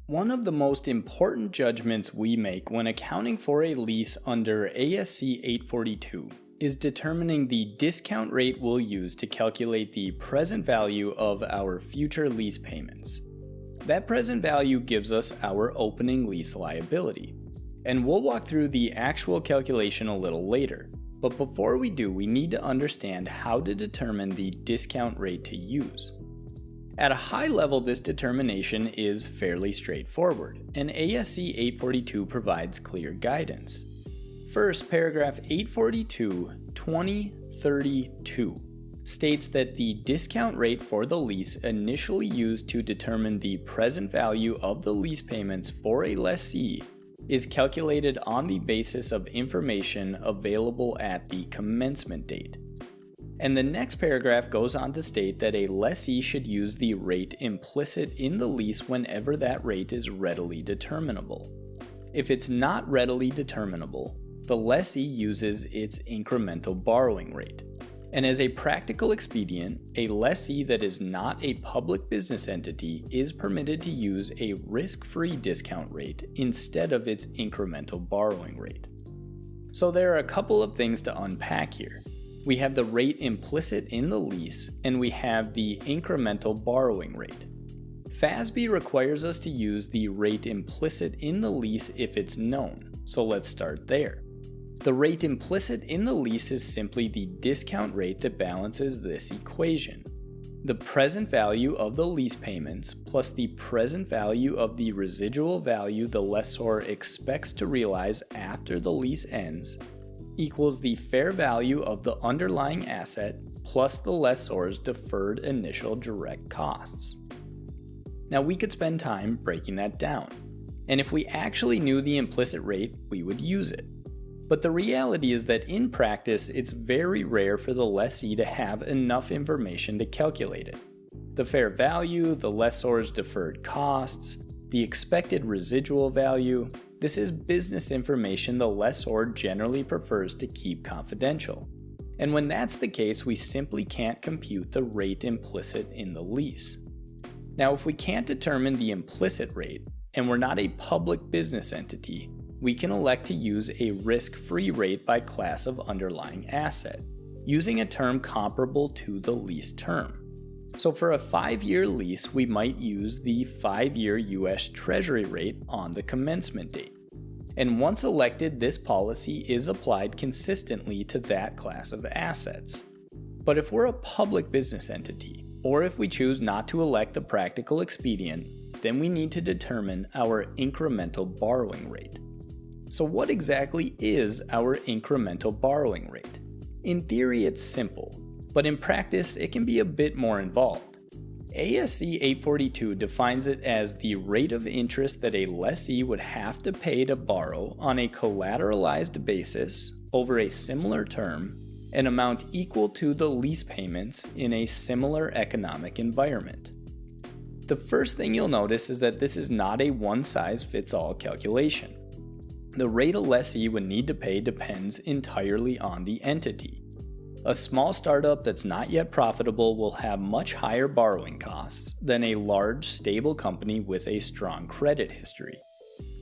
One of the most important judgments we make when accounting for a lease under ASC 842 is determining the discount rate we'll use to calculate the present value of our future lease payments. That present value gives us our opening lease liability, and we'll walk through the actual calculation a little later. But before we do, we need to understand how to determine the discount rate to use. At a high level, this determination is fairly straightforward, and ASC 842 provides clear guidance. First, paragraph 842.2032 states that the discount rate for the lease initially used to determine the present value of the lease payments for a lessee is calculated on the basis of information available at the commencement date. And the next paragraph goes on to state that a lessee should use the rate implicit in the lease whenever that rate is readily determinable. If it's not readily determinable, the lessee uses its incremental borrowing rate. And as a practical expedient, a lessee that is not a public business entity is permitted to use a risk-free discount rate instead of its incremental borrowing rate. So there are a couple of things to unpack here. We have the rate implicit in the lease, and we have the incremental borrowing rate. FASB requires us to use the rate implicit in the lease if it's known, so let's start there. The rate implicit in the lease is simply the discount rate that balances this equation. The present value of the lease payments plus the present value of the residual value the lessor expects to realize after the lease ends equals the fair value of the underlying asset plus the lessor's deferred initial direct costs. Now we could spend time breaking that down, and if we actually knew the implicit rate, we would use it. But the reality is that in practice, it's very rare for the lessee to have enough information to calculate it. The fair value, the lessor's deferred costs, the expected residual value, this is business information the lessor generally prefers to keep confidential. And when that's the case, we simply can't compute the rate implicit in the lease. Now, if we can't determine the implicit rate, and we're not a public business entity, we can elect to use a risk-free rate by class of underlying asset, using a term comparable to the lease term. So for a 5-year lease, we might use the 5-year US Treasury rate on the commencement date. And once elected, this policy is applied consistently to that class of assets. But if we're a public business entity, or if we choose not to elect the practical expedient, then we need to determine our incremental borrowing rate. So what exactly is our incremental borrowing rate? In theory, it's simple, but in practice, it can be a bit more involved. ASC 842 defines it as the rate of interest that a lessee would have to pay to borrow on a collateralized basis over a similar term, an amount equal to the lease payments in a similar economic environment. The first thing you'll notice is that this is not a one-size-fits-all calculation. The rate a lessee would need to pay depends entirely on the entity. A small startup that's not yet profitable will have much higher borrowing costs than a large, stable company with a strong credit history.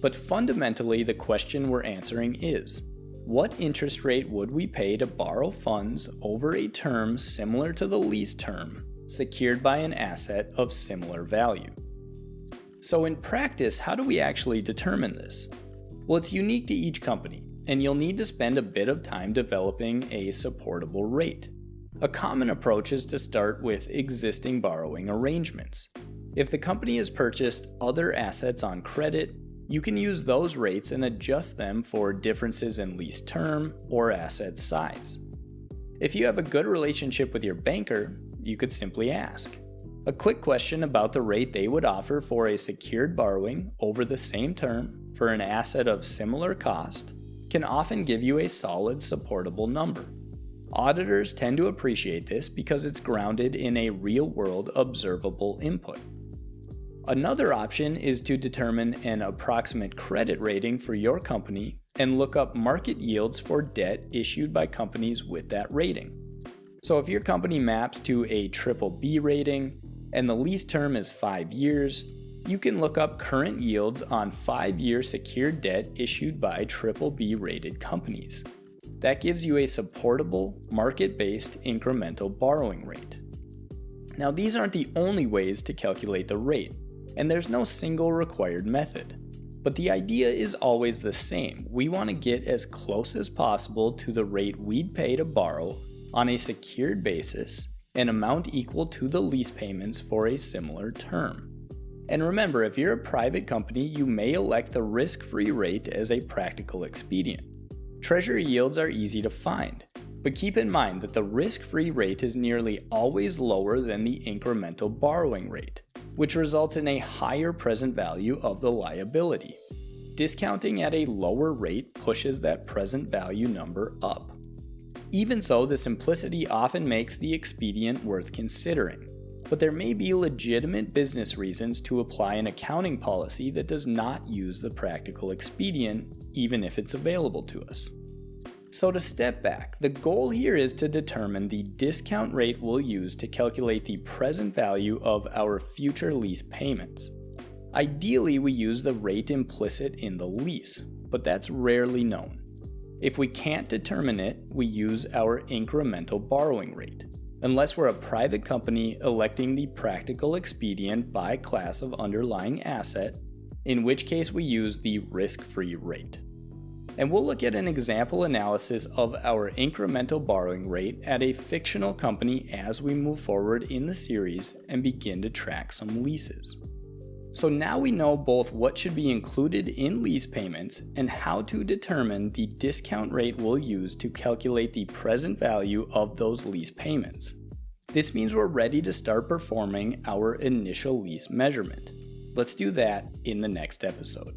But fundamentally, the question we're answering is, what interest rate would we pay to borrow funds over a term similar to the lease term, secured by an asset of similar value? So in practice, how do we actually determine this? Well, it's unique to each company, and you'll need to spend a bit of time developing a supportable rate. A common approach is to start with existing borrowing arrangements. If the company has purchased other assets on credit, you can use those rates and adjust them for differences in lease term or asset size. If you have a good relationship with your banker, you could simply ask. A quick question about the rate they would offer for a secured borrowing over the same term for an asset of similar cost can often give you a solid, supportable number. Auditors tend to appreciate this because it's grounded in a real-world observable input. Another option is to determine an approximate credit rating for your company and look up market yields for debt issued by companies with that rating. So if your company maps to a BBB rating and the lease term is 5 years, You can look up current yields on 5-year secured debt issued by BBB rated companies. That gives you a supportable, market-based incremental borrowing rate. Now, these aren't the only ways to calculate the rate, and there's no single required method. But the idea is always the same. We want to get as close as possible to the rate we'd pay to borrow on a secured basis, an amount equal to the lease payments for a similar term. And remember, if you're a private company, you may elect the risk-free rate as a practical expedient. Treasury yields are easy to find, but keep in mind that the risk-free rate is nearly always lower than the incremental borrowing rate, which results in a higher present value of the liability. Discounting at a lower rate pushes that present value number up. Even so, the simplicity often makes the expedient worth considering, but there may be legitimate business reasons to apply an accounting policy that does not use the practical expedient, even if it's available to us. So to step back, the goal here is to determine the discount rate we'll use to calculate the present value of our future lease payments. Ideally, we use the rate implicit in the lease, but that's rarely known. If we can't determine it, we use our incremental borrowing rate, unless we're a private company electing the practical expedient by class of underlying asset, in which case we use the risk-free rate. And we'll look at an example analysis of our incremental borrowing rate at a fictional company as we move forward in the series and begin to track some leases. So now we know both what should be included in lease payments and how to determine the discount rate we'll use to calculate the present value of those lease payments. This means we're ready to start performing our initial lease measurement. Let's do that in the next episode.